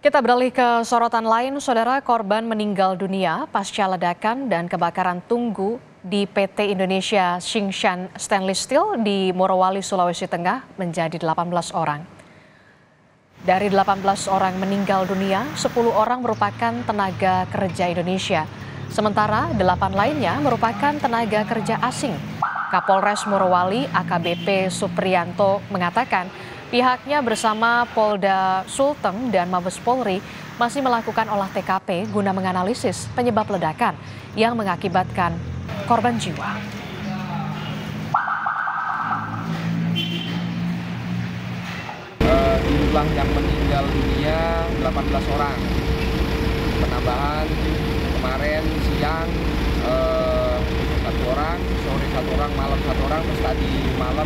Kita beralih ke sorotan lain, saudara. Korban meninggal dunia pasca ledakan dan kebakaran tungku di PT Indonesia Tsingshan Stainless Steel di Morowali, Sulawesi Tengah menjadi 18 orang. Dari 18 orang meninggal dunia, 10 orang merupakan tenaga kerja Indonesia. Sementara 8 lainnya merupakan tenaga kerja asing. Kapolres Morowali AKBP Supriyanto mengatakan pihaknya bersama Polda Sulteng dan Mabes Polri masih melakukan olah TKP guna menganalisis penyebab ledakan yang mengakibatkan korban jiwa. Jumlah yang meninggal dunia 18 orang. Penambahan kemarin siang 1 orang, sore 1 orang, malam 1 orang, terus tadi malam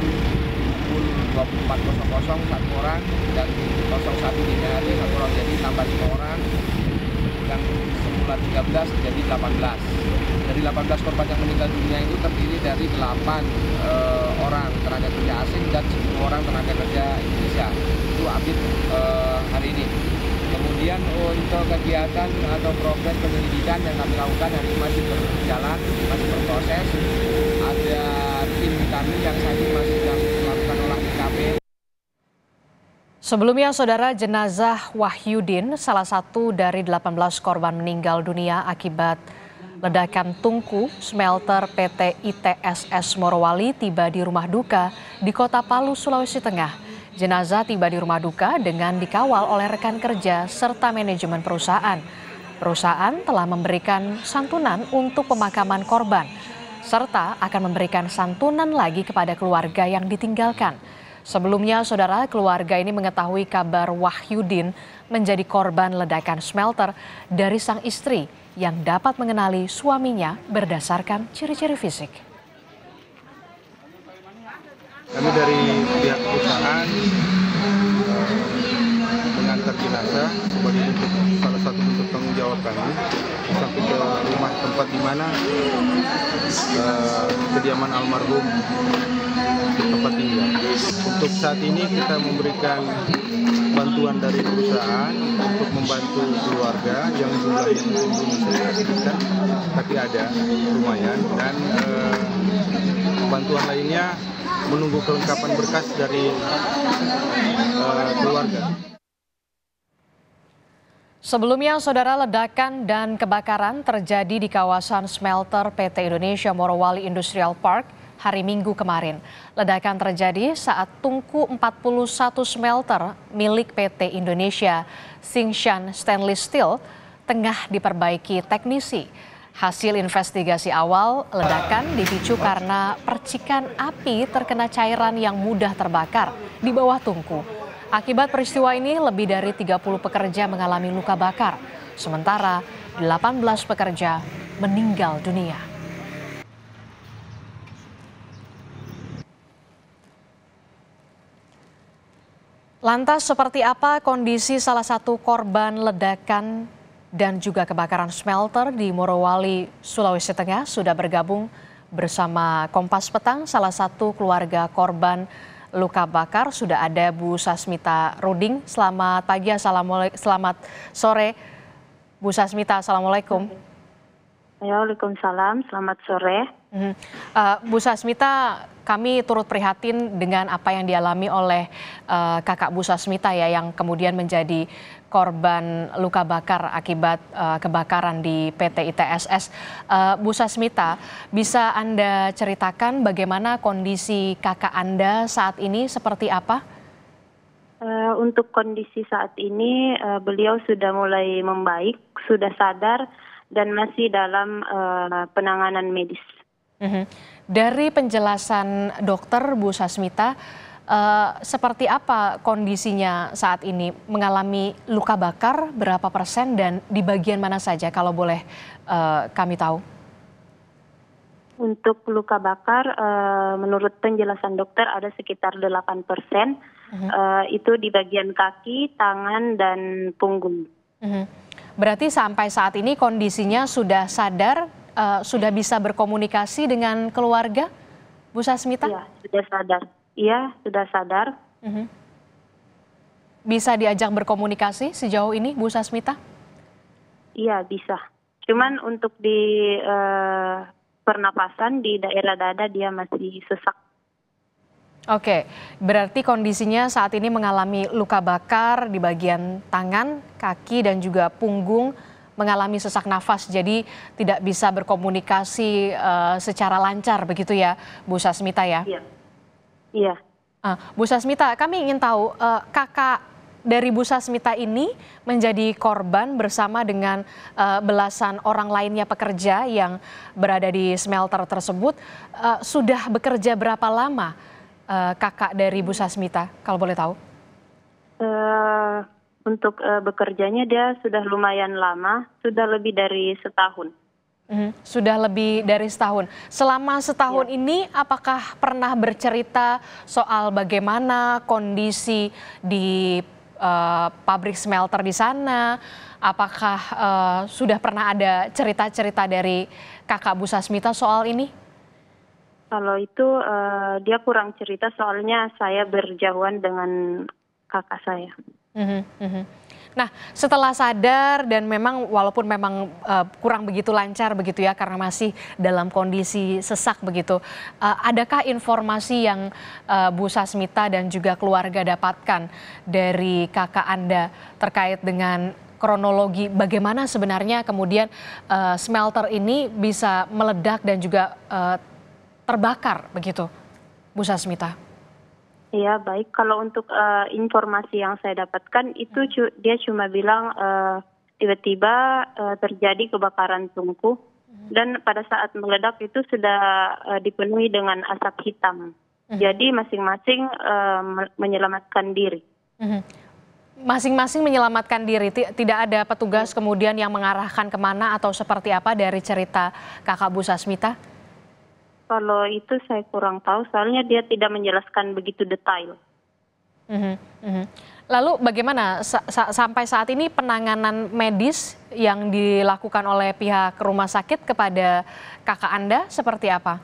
pukul 24.00 1 orang, dan 01 dini hari 1 orang, jadi tambah 5 orang. Yang semula 13 jadi 18. Dari 18 korban yang meninggal dunia itu terdiri dari 8 orang tenaga kerja asing dan 10 orang tenaga kerja Indonesia. Itu update hari ini. Kemudian untuk kegiatan atau proses penyelidikan yang kami lakukan hari ini masih berjalan, masih berproses. Ada tim kami yang saat ini masih sedang melakukan olah TKP. Sebelumnya, saudara, jenazah Wahyudin, salah satu dari 18 korban meninggal dunia akibat ledakan tungku smelter PT ITSS Morowali tiba di rumah duka di Kota Palu, Sulawesi Tengah. Jenazah tiba di rumah duka dengan dikawal oleh rekan kerja serta manajemen perusahaan. Perusahaan telah memberikan santunan untuk pemakaman korban, serta akan memberikan santunan lagi kepada keluarga yang ditinggalkan. Sebelumnya, saudara, keluarga ini mengetahui kabar Wahyudin menjadi korban ledakan smelter dari sang istri yang dapat mengenali suaminya berdasarkan ciri-ciri fisik. Kami dari pihak perusahaan mengantar jenazah sebagai salah satu bentuk tanggung jawab kami sampai ke rumah tempat di mana kediaman almarhum tempat tinggal. Untuk saat ini kita memberikan bantuan dari perusahaan untuk membantu keluarga yang jumlahnya mungkin belum bisa dikasihkan, tapi ada lumayan, dan bantuan lainnya menunggu kelengkapan berkas dari keluarga. Sebelumnya, saudara, ledakan dan kebakaran terjadi di kawasan smelter PT Indonesia Morowali Industrial Park hari Minggu kemarin. Ledakan terjadi saat tungku 41 smelter milik PT Indonesia Tsingshan Stainless Steel tengah diperbaiki teknisi. Hasil investigasi awal, ledakan dipicu karena percikan api terkena cairan yang mudah terbakar di bawah tungku. Akibat peristiwa ini, lebih dari 30 pekerja mengalami luka bakar, sementara 18 pekerja meninggal dunia. Lantas, seperti apa kondisi salah satu korban ledakan dan juga kebakaran smelter di Morowali, Sulawesi Tengah? Sudah bergabung bersama Kompas Petang salah satu keluarga korban luka bakar. Sudah ada Bu Sasmita Ruding. Selamat pagi, selamat sore Bu Sasmita. Assalamualaikum. Waalaikumsalam, selamat sore. Bu Sasmita, kami turut prihatin dengan apa yang dialami oleh kakak Bu Sasmita ya, yang kemudian menjadi korban luka bakar akibat kebakaran di PT ITSS. Bu Sasmita, bisa Anda ceritakan bagaimana kondisi kakak Anda saat ini, seperti apa? Untuk kondisi saat ini, beliau sudah mulai membaik, sudah sadar, dan masih dalam penanganan medis. Dari penjelasan dokter, Bu Sasmita, seperti apa kondisinya saat ini? Mengalami luka bakar berapa persen dan di bagian mana saja kalau boleh kami tahu? Untuk luka bakar, menurut penjelasan dokter ada sekitar 8%. Itu di bagian kaki, tangan, dan punggung. Berarti sampai saat ini kondisinya sudah sadar, sudah bisa berkomunikasi dengan keluarga, Bu Sasmita? Iya, sudah sadar. Iya, sudah sadar. bisa diajak berkomunikasi sejauh ini, Bu Sasmita? Iya, bisa. Cuman untuk di pernapasan di daerah dada dia masih sesak. Oke, berarti kondisinya saat ini mengalami luka bakar di bagian tangan, kaki, dan juga punggung, mengalami sesak nafas, jadi tidak bisa berkomunikasi secara lancar begitu ya, Bu Sasmita ya? Iya. Iya. Bu Sasmita, kami ingin tahu kakak dari Bu Sasmita ini menjadi korban bersama dengan belasan orang lainnya pekerja yang berada di smelter tersebut. Sudah bekerja berapa lama kakak dari Bu Sasmita, kalau boleh tahu? Untuk bekerjanya dia sudah lumayan lama, sudah lebih dari setahun. Sudah lebih dari setahun. Selama setahun ini, apakah pernah bercerita soal bagaimana kondisi di pabrik smelter di sana? Apakah sudah pernah ada cerita-cerita dari kakak Bu Sasmita soal ini? Kalau itu dia kurang cerita, soalnya saya berjauhan dengan kakak saya. Nah, setelah sadar dan memang walaupun memang kurang begitu lancar begitu ya karena masih dalam kondisi sesak begitu, adakah informasi yang Bu Sasmita dan juga keluarga dapatkan dari kakak Anda terkait dengan kronologi bagaimana sebenarnya kemudian smelter ini bisa meledak dan juga terbakar begitu, Bu Sasmita? Iya, baik. Kalau untuk informasi yang saya dapatkan itu dia cuma bilang tiba-tiba terjadi kebakaran tungku dan pada saat meledak itu sudah dipenuhi dengan asap hitam. Jadi masing-masing menyelamatkan diri. Masing-masing menyelamatkan diri, tidak ada petugas kemudian yang mengarahkan kemana atau seperti apa dari cerita kakak Bu Sasmita? Kalau itu saya kurang tahu, soalnya dia tidak menjelaskan begitu detail. Lalu bagaimana sampai saat ini penanganan medis yang dilakukan oleh pihak rumah sakit kepada kakak Anda seperti apa?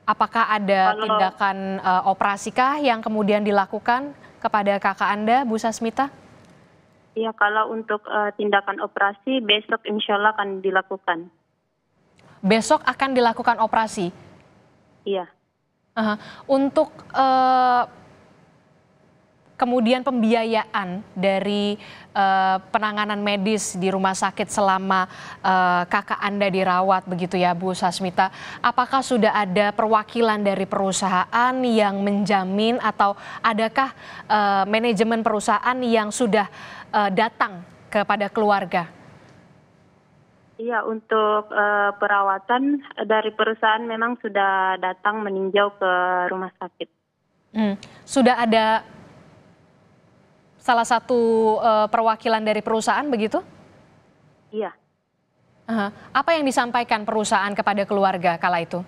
Apakah ada tindakan operasikah yang kemudian dilakukan kepada kakak Anda, Bu Sasmita? Iya, kalau untuk tindakan operasi besok insya Allah akan dilakukan. Besok akan dilakukan operasi? Iya. Untuk kemudian pembiayaan dari penanganan medis di rumah sakit selama kakak Anda dirawat begitu ya Bu Sasmita, apakah sudah ada perwakilan dari perusahaan yang menjamin atau adakah manajemen perusahaan yang sudah datang kepada keluarga? Iya, untuk perawatan dari perusahaan memang sudah datang meninjau ke rumah sakit. Sudah ada salah satu perwakilan dari perusahaan begitu? Iya. Apa yang disampaikan perusahaan kepada keluarga kala itu?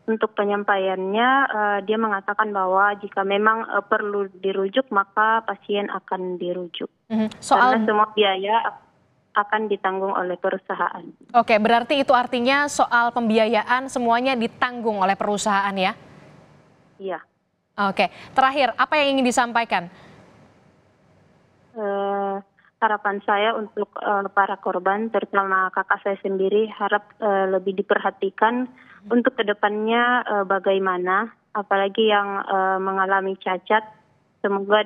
Untuk penyampaiannya, dia mengatakan bahwa jika memang perlu dirujuk, maka pasien akan dirujuk. Karena semua biaya akan ditanggung oleh perusahaan. Oke, berarti itu artinya soal pembiayaan semuanya ditanggung oleh perusahaan ya? Iya. Oke, terakhir apa yang ingin disampaikan? Harapan saya untuk para korban, terutama kakak saya sendiri, harap lebih diperhatikan untuk kedepannya bagaimana, apalagi yang mengalami cacat, semoga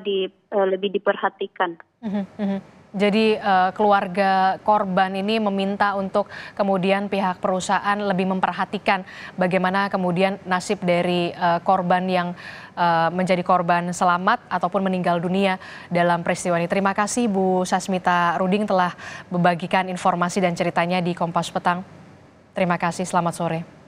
lebih diperhatikan. Jadi keluarga korban ini meminta untuk kemudian pihak perusahaan lebih memperhatikan bagaimana kemudian nasib dari korban yang menjadi korban selamat ataupun meninggal dunia dalam peristiwa ini. Terima kasih Bu Sasmita Ruding telah membagikan informasi dan ceritanya di Kompas Petang. Terima kasih, selamat sore.